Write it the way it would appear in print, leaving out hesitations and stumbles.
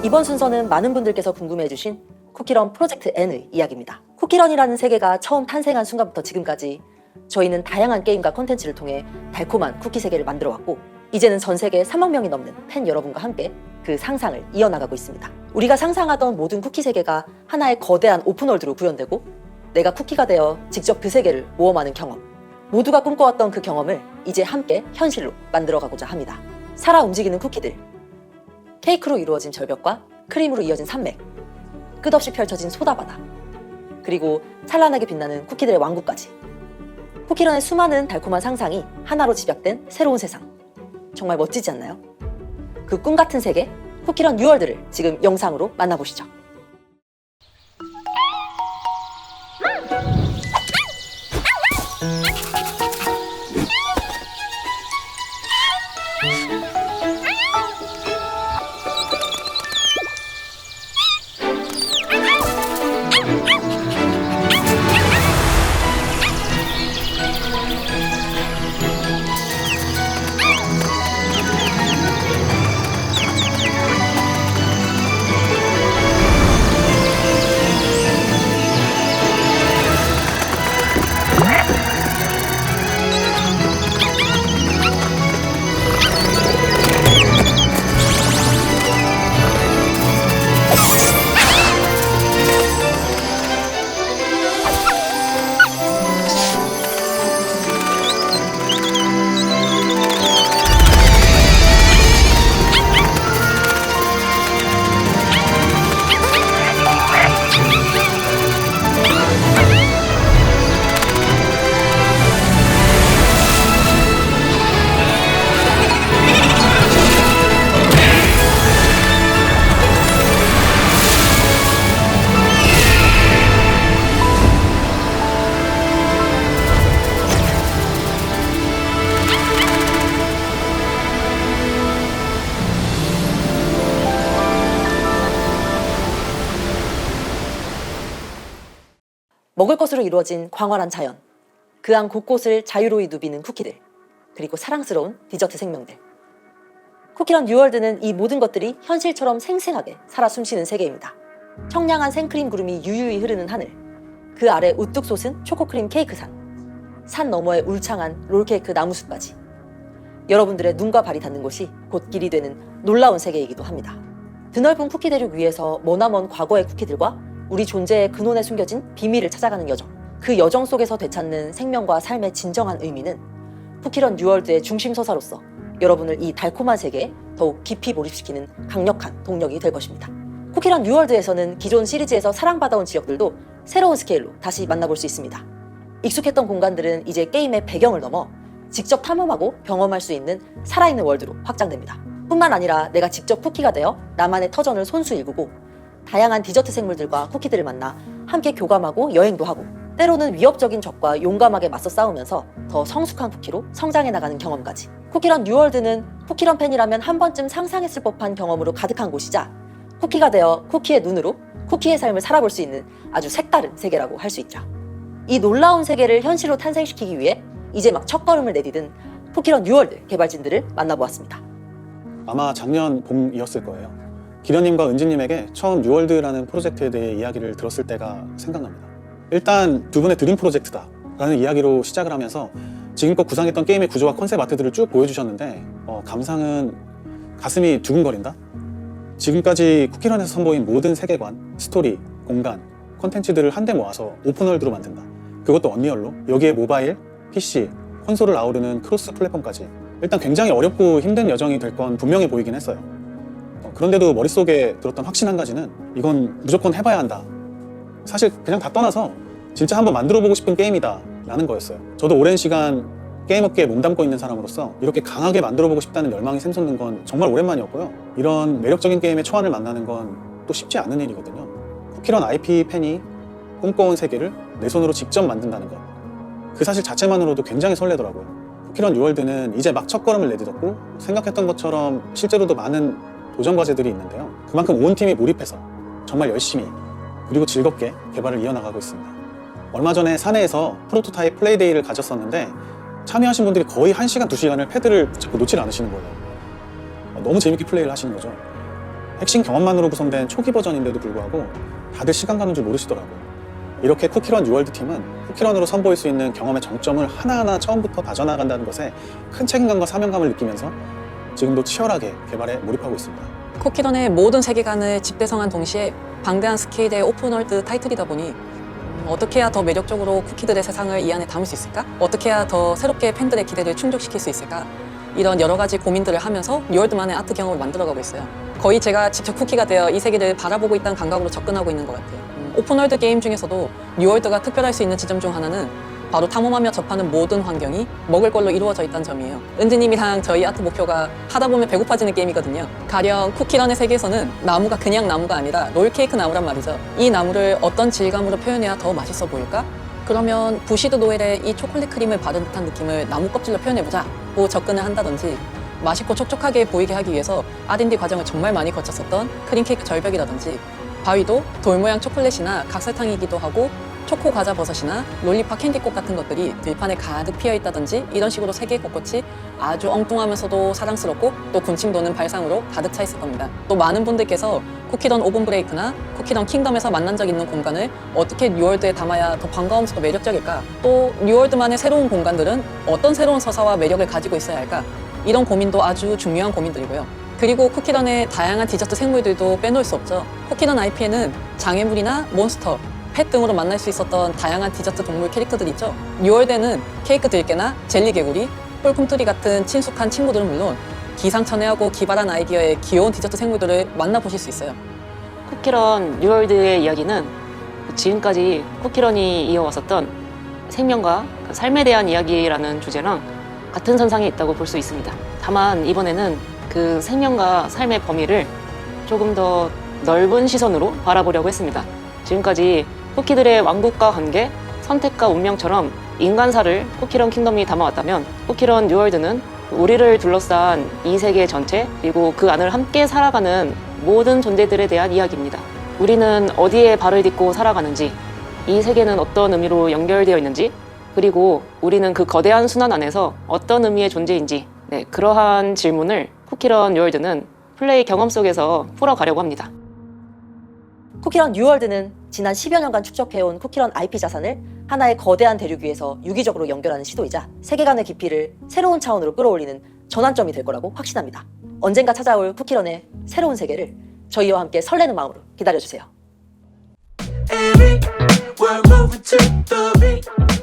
이번 순서는 많은 분들께서 궁금해해주신 쿠키런 프로젝트 N의 이야기입니다. 쿠키런이라는 세계가 처음 탄생한 순간부터 지금까지 저희는 다양한 게임과 콘텐츠를 통해 달콤한 쿠키 세계를 만들어왔고, 이제는 전 세계 3억 명이 넘는 팬 여러분과 함께 그 상상을 이어나가고 있습니다. 우리가 상상하던 모든 쿠키 세계가 하나의 거대한 오픈월드로 구현되고, 내가 쿠키가 되어 직접 그 세계를 모험하는 경험, 모두가 꿈꿔왔던 그 경험을 이제 함께 현실로 만들어가고자 합니다. 살아 움직이는 쿠키들, 케이크로 이루어진 절벽과 크림으로 이어진 산맥, 끝없이 펼쳐진 소다바다, 그리고 찬란하게 빛나는 쿠키들의 왕국까지. 쿠키런의 수많은 달콤한 상상이 하나로 집약된 새로운 세상, 정말 멋지지 않나요? 그 꿈같은 세계, 쿠키런 뉴월드를 지금 영상으로 만나보시죠. 먹을 것으로 이루어진 광활한 자연, 그 안 곳곳을 자유로이 누비는 쿠키들, 그리고 사랑스러운 디저트 생명들. 쿠키런 뉴월드는 이 모든 것들이 현실처럼 생생하게 살아 숨쉬는 세계입니다. 청량한 생크림 구름이 유유히 흐르는 하늘, 그 아래 우뚝 솟은 초코크림 케이크산, 산 너머의 울창한 롤케이크 나무숲까지. 여러분들의 눈과 발이 닿는 곳이 곧 길이 되는 놀라운 세계이기도 합니다. 드넓은 쿠키 대륙 위에서 머나먼 과거의 쿠키들과 우리 존재의 근원에 숨겨진 비밀을 찾아가는 여정, 그 여정 속에서 되찾는 생명과 삶의 진정한 의미는 쿠키런 뉴월드의 중심 서사로서 여러분을 이 달콤한 세계에 더욱 깊이 몰입시키는 강력한 동력이 될 것입니다. 쿠키런 뉴월드에서는 기존 시리즈에서 사랑받아온 지역들도 새로운 스케일로 다시 만나볼 수 있습니다. 익숙했던 공간들은 이제 게임의 배경을 넘어 직접 탐험하고 경험할 수 있는 살아있는 월드로 확장됩니다. 뿐만 아니라 내가 직접 쿠키가 되어 나만의 터전을 손수 일구고 다양한 디저트 생물들과 쿠키들을 만나 함께 교감하고 여행도 하고, 때로는 위협적인 적과 용감하게 맞서 싸우면서 더 성숙한 쿠키로 성장해 나가는 경험까지. 쿠키런 뉴월드는 쿠키런 팬이라면 한 번쯤 상상했을 법한 경험으로 가득한 곳이자, 쿠키가 되어 쿠키의 눈으로 쿠키의 삶을 살아볼 수 있는 아주 색다른 세계라고 할 수 있죠. 이 놀라운 세계를 현실로 탄생시키기 위해 이제 막 첫걸음을 내디딘 쿠키런 뉴월드 개발진들을 만나보았습니다. 아마 작년 봄이었을 거예요. 기련님과 은지님에게 처음 뉴월드라는 프로젝트에 대해 이야기를 들었을 때가 생각납니다. 일단 두 분의 드림 프로젝트다 라는 이야기로 시작을 하면서 지금껏 구상했던 게임의 구조와 컨셉 아트들을 쭉 보여주셨는데, 감상은 가슴이 두근거린다? 지금까지 쿠키런에서 선보인 모든 세계관, 스토리, 공간, 콘텐츠들을 한데 모아서 오픈월드로 만든다. 그것도 언리얼로, 여기에 모바일, PC, 콘솔을 아우르는 크로스 플랫폼까지. 일단 굉장히 어렵고 힘든 여정이 될 건 분명해 보이긴 했어요. 그런데도 머릿속에 들었던 확신 한 가지는 이건 무조건 해봐야 한다. 사실 그냥 다 떠나서 진짜 한번 만들어보고 싶은 게임이다 라는 거였어요. 저도 오랜 시간 게임 업계에 몸담고 있는 사람으로서 이렇게 강하게 만들어보고 싶다는 열망이 샘솟는 건 정말 오랜만이었고요. 이런 매력적인 게임의 초안을 만나는 건 또 쉽지 않은 일이거든요. 쿠키런 IP 팬이 꿈꿔온 세계를 내 손으로 직접 만든다는 것, 그 사실 자체만으로도 굉장히 설레더라고요. 쿠키런 뉴월드는 이제 막 첫걸음을 내딛었고, 생각했던 것처럼 실제로도 많은 도전 과제들이 있는데요. 그만큼 온 팀이 몰입해서 정말 열심히 그리고 즐겁게 개발을 이어나가고 있습니다. 얼마 전에 사내에서 프로토타입 플레이데이를 가졌었는데 참여하신 분들이 거의 1시간, 2시간을 패드를 붙잡고 놓지 않으시는 거예요. 너무 재밌게 플레이를 하시는 거죠. 핵심 경험만으로 구성된 초기 버전인데도 불구하고 다들 시간 가는 줄 모르시더라고요. 이렇게 쿠키런 뉴월드 팀은 쿠키런으로 선보일 수 있는 경험의 정점을 하나하나 처음부터 다져나간다는 것에 큰 책임감과 사명감을 느끼면서 지금도 치열하게 개발에 몰입하고 있습니다. 쿠키런의 모든 세계관을 집대성한 동시에 방대한 스케일의 오픈월드 타이틀이다 보니 어떻게 해야 더 매력적으로 쿠키들의 세상을 이 안에 담을 수 있을까? 어떻게 해야 더 새롭게 팬들의 기대를 충족시킬 수 있을까? 이런 여러 가지 고민들을 하면서 뉴월드만의 아트 경험을 만들어가고 있어요. 거의 제가 직접 쿠키가 되어 이 세계를 바라보고 있다는 감각으로 접근하고 있는 것 같아요. 오픈월드 게임 중에서도 뉴월드가 특별할 수 있는 지점 중 하나는 바로 탐험하며 접하는 모든 환경이 먹을 걸로 이루어져 있다는 점이에요. 은지님이랑 저희 아트 목표가 하다 보면 배고파지는 게임이거든요. 가령 쿠키런의 세계에서는 나무가 그냥 나무가 아니라 롤케이크 나무란 말이죠. 이 나무를 어떤 질감으로 표현해야 더 맛있어 보일까? 그러면 부시드 노엘에 이 초콜릿 크림을 바른 듯한 느낌을 나무 껍질로 표현해보자 고 접근을 한다든지, 맛있고 촉촉하게 보이게 하기 위해서 R&D 과정을 정말 많이 거쳤었던 크림케이크 절벽이라든지, 바위도 돌 모양 초콜릿이나 각설탕이기도 하고 초코 과자 버섯이나 롤리팝 캔디꽃 같은 것들이 들판에 가득 피어 있다든지, 이런 식으로 세계 곳곳이 아주 엉뚱하면서도 사랑스럽고 또 군침 도는 발상으로 가득 차 있을 겁니다. 또 많은 분들께서 쿠키런 오븐 브레이크나 쿠키런 킹덤에서 만난 적 있는 공간을 어떻게 뉴월드에 담아야 더 반가우면서도 매력적일까? 또 뉴월드만의 새로운 공간들은 어떤 새로운 서사와 매력을 가지고 있어야 할까? 이런 고민도 아주 중요한 고민들이고요. 그리고 쿠키런의 다양한 디저트 생물들도 빼놓을 수 없죠. 쿠키런 IP에는 장애물이나 몬스터, 펫 등으로 만날 수 있었던 다양한 디저트 동물 캐릭터들이 있죠. 뉴월드에는 케이크 들깨나 젤리 개구리, 꿀꿈틀이 같은 친숙한 친구들은 물론 기상천외하고 기발한 아이디어의 귀여운 디저트 생물들을 만나보실 수 있어요. 쿠키런 뉴월드의 이야기는 지금까지 쿠키런이 이어왔었던 생명과 삶에 대한 이야기라는 주제랑 같은 선상에 있다고 볼 수 있습니다. 다만 이번에는 그 생명과 삶의 범위를 조금 더 넓은 시선으로 바라보려고 했습니다. 지금까지 쿠키들의 왕국과 관계, 선택과 운명처럼 인간사를 쿠키런 킹덤이 담아왔다면, 쿠키런 뉴월드는 우리를 둘러싼 이 세계 전체, 그리고 그 안을 함께 살아가는 모든 존재들에 대한 이야기입니다. 우리는 어디에 발을 딛고 살아가는지, 이 세계는 어떤 의미로 연결되어 있는지, 그리고 우리는 그 거대한 순환 안에서 어떤 의미의 존재인지, 그러한 질문을 쿠키런 뉴월드는 플레이 경험 속에서 풀어가려고 합니다. 쿠키런 뉴월드는 지난 10여 년간 축적해온 쿠키런 IP 자산을 하나의 거대한 대륙 위에서 유기적으로 연결하는 시도이자 세계관의 깊이를 새로운 차원으로 끌어올리는 전환점이 될 거라고 확신합니다. 언젠가 찾아올 쿠키런의 새로운 세계를 저희와 함께 설레는 마음으로 기다려주세요. We're moving to the beat.